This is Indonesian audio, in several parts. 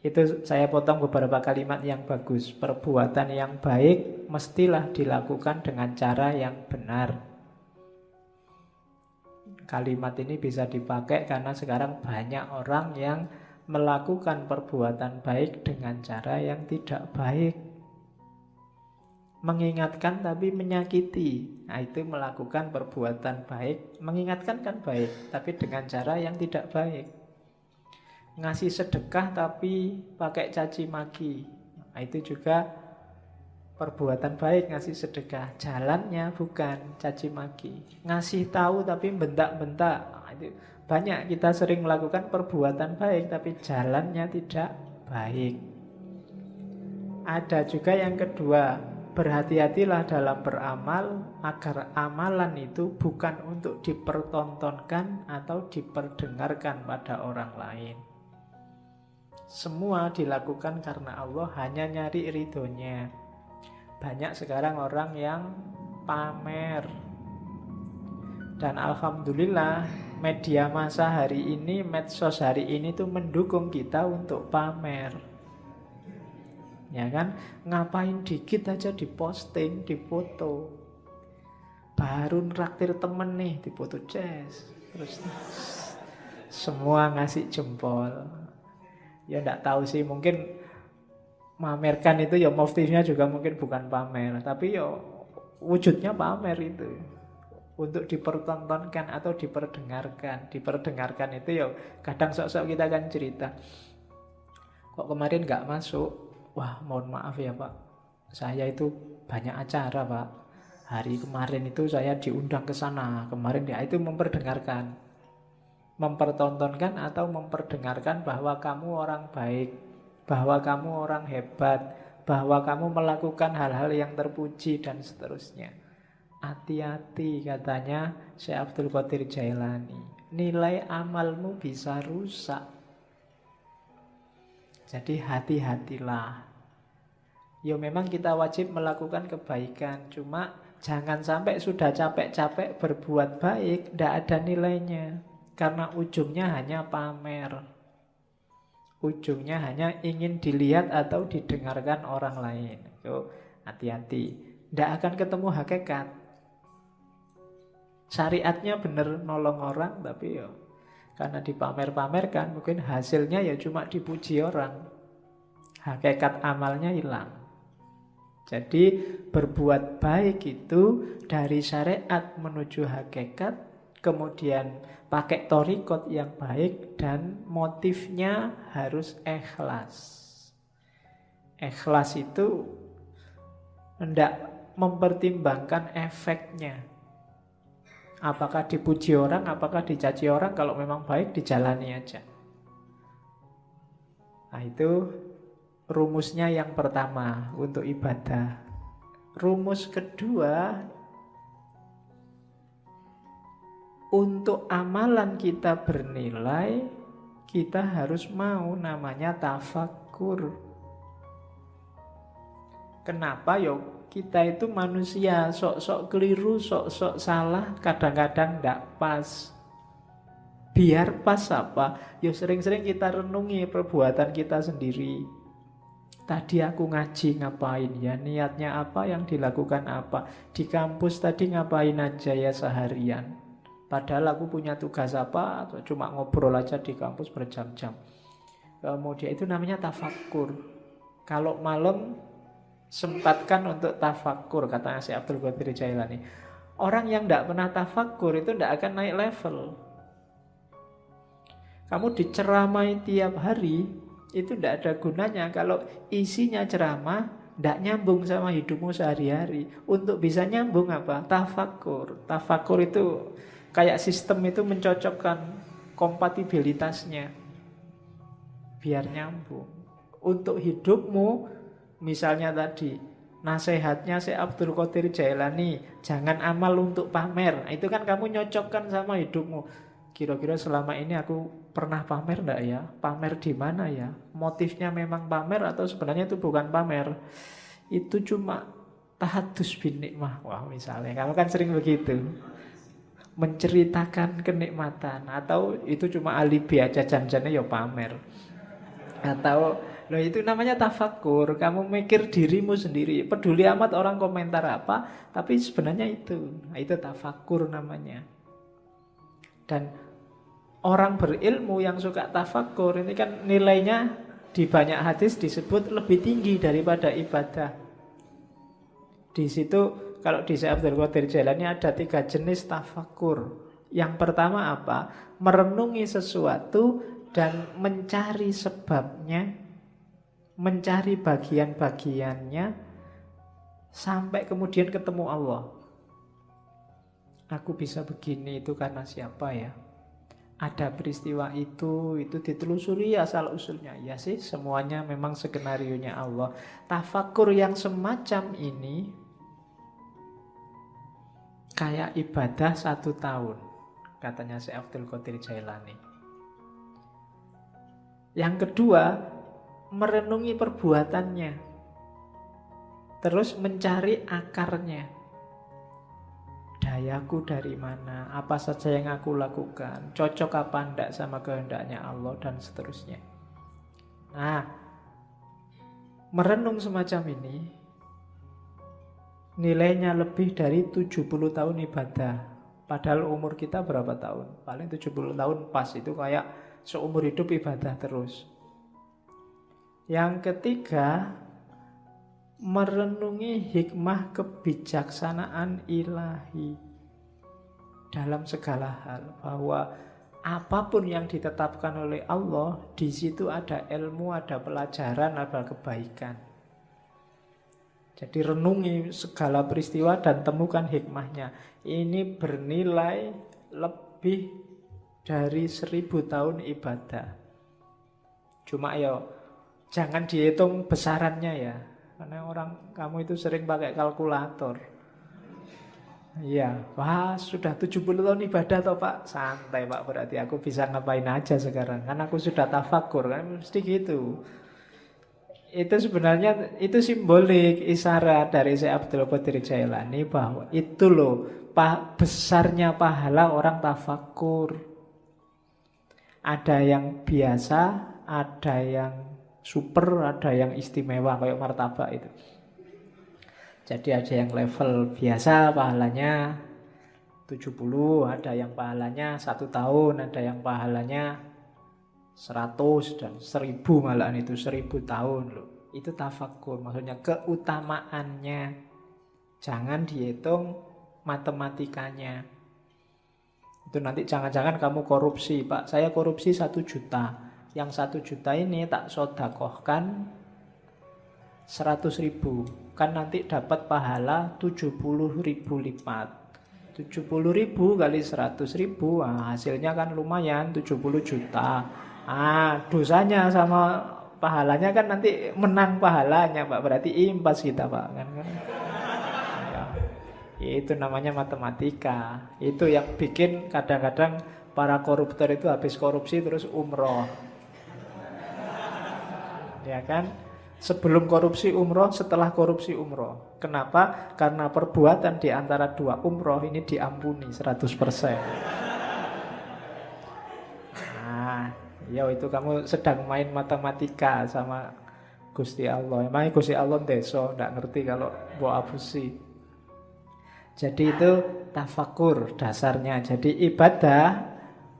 Itu saya potong beberapa kalimat yang bagus. Perbuatan yang baik mestilah dilakukan dengan cara yang benar. Kalimat ini bisa dipakai karena sekarang banyak orang yang melakukan perbuatan baik dengan cara yang tidak baik. Mengingatkan tapi menyakiti. Nah, itu melakukan perbuatan baik. Mengingatkan kan baik, tapi dengan cara yang tidak baik. Ngasih sedekah tapi pakai caci maki. Nah, itu juga perbuatan baik, ngasih sedekah. Jalannya bukan caci maki. Ngasih tahu tapi bentak-bentak. Nah, itu banyak kita sering melakukan perbuatan baik tapi jalannya tidak baik. Ada juga yang kedua, berhati-hatilah dalam beramal agar amalan itu bukan untuk dipertontonkan atau diperdengarkan pada orang lain. Semua dilakukan karena Allah, hanya nyari ridhonya. Banyak sekarang orang yang pamer. Dan alhamdulillah media massa hari ini, medsos hari ini tuh mendukung kita untuk pamer. Ya kan? Ngapain dikit aja diposting, difoto. Baru nraktir temen nih, difoto jazz. Terus semua ngasih jempol. Ya enggak tahu sih, mungkin mamerkan itu ya motifnya juga mungkin bukan pamer, tapi ya wujudnya pamer itu. Untuk dipertontonkan atau diperdengarkan. Diperdengarkan itu ya kadang sok-sok kita kan cerita. Kok kemarin nggak masuk? Wah, mohon maaf ya Pak, saya itu banyak acara Pak. Hari kemarin itu saya diundang ke sana. Kemarin ya, itu memperdengarkan. Mempertontonkan atau memperdengarkan bahwa kamu orang baik, bahwa kamu orang hebat, bahwa kamu melakukan hal-hal yang terpuji dan seterusnya. Hati-hati katanya Syekh Abdul Qadir Jailani, nilai amalmu bisa rusak. Jadi hati-hatilah. Ya memang kita wajib melakukan kebaikan, cuma jangan sampai sudah capek-capek berbuat baik tidak ada nilainya. Karena ujungnya hanya pamer. Ujungnya hanya ingin dilihat atau didengarkan orang lain. Itu hati-hati. Tidak akan ketemu hakikat. Syariatnya benar nolong orang, tapi ya karena dipamer-pamerkan, mungkin hasilnya ya cuma dipuji orang. Hakikat amalnya hilang. Jadi berbuat baik itu dari syariat menuju hakikat, kemudian pakai thariqat yang baik, dan motifnya harus ikhlas. Ikhlas itu hendak mempertimbangkan efeknya. Apakah dipuji orang, apakah dicaci orang. Kalau memang baik, dijalani aja. Nah, itu rumusnya yang pertama untuk ibadah. Rumus kedua, untuk amalan kita bernilai, kita harus mau namanya tafakkur. Kenapa? Yo, kita itu manusia, sok-sok keliru, sok-sok salah, kadang-kadang tidak pas. Biar pas apa? Yo sering-sering kita renungi perbuatan kita sendiri. Tadi aku ngaji ngapain ya? Niatnya apa, yang dilakukan apa? Di kampus tadi ngapain aja ya seharian? Padahal aku punya tugas apa? Atau cuma ngobrol aja di kampus berjam-jam. Kemudian itu namanya tafakkur. Kalau malam sempatkan untuk tafakkur, katanya Syekh Abdul Qadir Jailani. Orang yang tidak pernah tafakkur itu tidak akan naik level. Kamu diceramai tiap hari, itu tidak ada gunanya kalau isinya ceramah tidak nyambung sama hidupmu sehari-hari. Untuk bisa nyambung apa? Tafakkur. Tafakkur itu kayak sistem itu mencocokkan kompatibilitasnya biar nyambung. Untuk hidupmu, misalnya tadi nasihatnya Syekh Abdul Qadir Jailani, jangan amal untuk pamer. Itu kan kamu nyocokkan sama hidupmu. Kira-kira selama ini aku pernah pamer enggak ya? Pamer di mana ya? Motifnya memang pamer atau sebenarnya itu bukan pamer? Itu cuma tahadus bin nikmah. Wah, misalnya kamu kan sering begitu, menceritakan kenikmatan, atau itu cuma alibi aja, janjinya ya pamer. Atau Loh itu namanya tafakur. Kamu mikir dirimu sendiri. Peduli amat orang komentar apa, tapi sebenarnya itu. Nah, itu tafakur namanya. Dan orang berilmu yang suka tafakur ini kan nilainya di banyak hadis disebut lebih tinggi daripada ibadah. Di situ kalau di Syekh Abdul Qadir Jailani ada 3 jenis tafakur. Yang pertama apa? Merenungi sesuatu dan mencari sebabnya, mencari bagian-bagiannya sampai kemudian ketemu Allah. Aku bisa begini itu karena siapa ya? Ada peristiwa itu ditelusuri asal usulnya. Ya sih, semuanya memang skenarionya Allah. Tafakur yang semacam ini kayak ibadah 1 tahun, katanya Syekh Abdul Qadir Jailani. Yang kedua, merenungi perbuatannya, terus mencari akarnya. Dayaku dari mana, apa saja yang aku lakukan, cocok apa enggak sama kehendaknya Allah, dan seterusnya. Nah, merenung semacam ini nilainya lebih dari 70 tahun ibadah. Padahal umur kita berapa tahun? Paling 70 tahun pas, itu kayak seumur hidup ibadah terus. Yang ketiga, merenungi hikmah kebijaksanaan ilahi dalam segala hal, bahwa apapun yang ditetapkan oleh Allah, di situ ada ilmu, ada pelajaran, ada kebaikan. Jadi renungi segala peristiwa dan temukan hikmahnya. Ini bernilai lebih dari 1000 tahun ibadah. Cuma ya jangan dihitung besarannya ya, karena kamu itu sering pakai kalkulator. Iya, wah sudah 70 tahun ibadah toh Pak. Santai Pak, berarti aku bisa ngapain aja sekarang. Kan aku sudah tafakur, kan mesti gitu. Itu sebenarnya itu simbolik, isyarat dari Syekh Abdul Qadir Jailani bahwa itu loh besarnya pahala orang tafakur. Ada yang biasa, ada yang super, ada yang istimewa kayak martabak itu. Jadi ada yang level biasa pahalanya 70, ada yang pahalanya 1 tahun, ada yang pahalanya 100 dan 1000, malahan itu 1000 tahun loh. Itu tafakur, maksudnya keutamaannya. Jangan dihitung matematikanya. Itu nanti jangan-jangan kamu korupsi, Pak. Saya korupsi 1 juta. Yang 1 juta ini tak sodakohkan 100.000. Kan nanti dapat pahala 70.000 lipat. 70.000 kali 100.000, nah, hasilnya kan lumayan 70 juta. Dosanya sama pahalanya kan nanti menang pahalanya Pak. Berarti impas kita Pak kan. Ya, itu namanya matematika. Itu yang bikin kadang-kadang para koruptor itu habis korupsi terus umroh. Ya kan? Sebelum korupsi umroh, setelah korupsi umroh. Kenapa? Karena perbuatan di antara 2 umroh ini diampuni 100%. Ya itu kamu sedang main matematika sama Gusti Allah. Emangnya Gusti Allah deso, nggak ngerti kalau buat abusi. Jadi itu tafakur dasarnya. Jadi ibadah,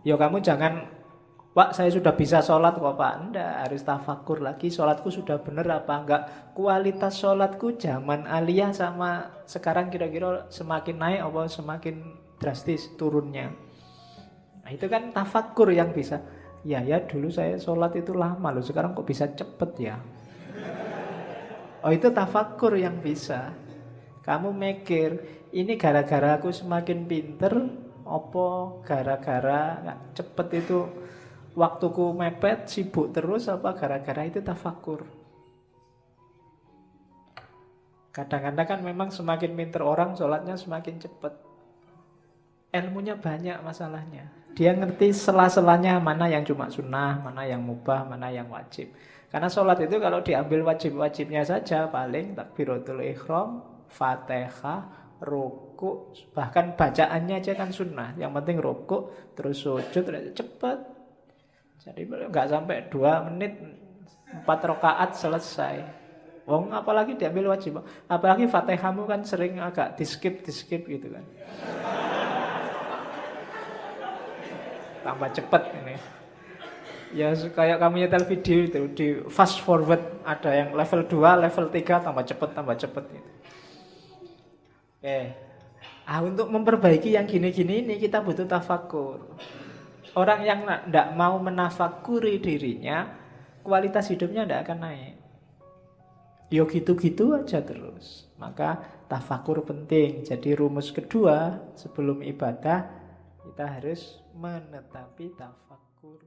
ya kamu jangan, Pak saya sudah bisa sholat kok Pak. Enggak, harus tafakur lagi. Sholatku sudah benar apa enggak? Kualitas sholatku zaman aliyah sama sekarang kira-kira semakin naik apa semakin drastis turunnya. Nah itu kan tafakur yang bisa. Ya dulu saya sholat itu lama loh, sekarang kok bisa cepet ya. Oh itu tafakur yang bisa. Kamu mikir, ini gara-gara aku semakin pinter, apa gara-gara cepet itu waktuku mepet, sibuk terus, apa gara-gara itu tafakur. Kadang-kadang kan memang semakin pinter orang sholatnya semakin cepet. Ilmunya banyak masalahnya. Dia ngerti sela-selanya mana yang cuma sunnah, mana yang mubah, mana yang wajib. Karena sholat itu kalau diambil wajib-wajibnya saja, paling takbiratul ihram, fatihah, ruku, bahkan bacaannya aja kan sunnah. Yang penting ruku, terus sujud, cepat. Jadi nggak sampai 2 menit 4 rakaat selesai. Wong apalagi diambil wajib. Apalagi Fatihahmu kan sering agak di-skip gitu kan. Tambah cepet ini. Ya kayak kamu nyetel video itu di fast forward, ada yang level 2, level 3 tambah cepet gitu. Oke. Untuk memperbaiki yang gini-gini ini kita butuh tafakur. Orang yang tidak mau menafakuri dirinya, kualitas hidupnya tidak akan naik. Yo gitu-gitu aja terus. Maka tafakur penting. Jadi rumus kedua sebelum ibadah kita harus menetapi tafakur.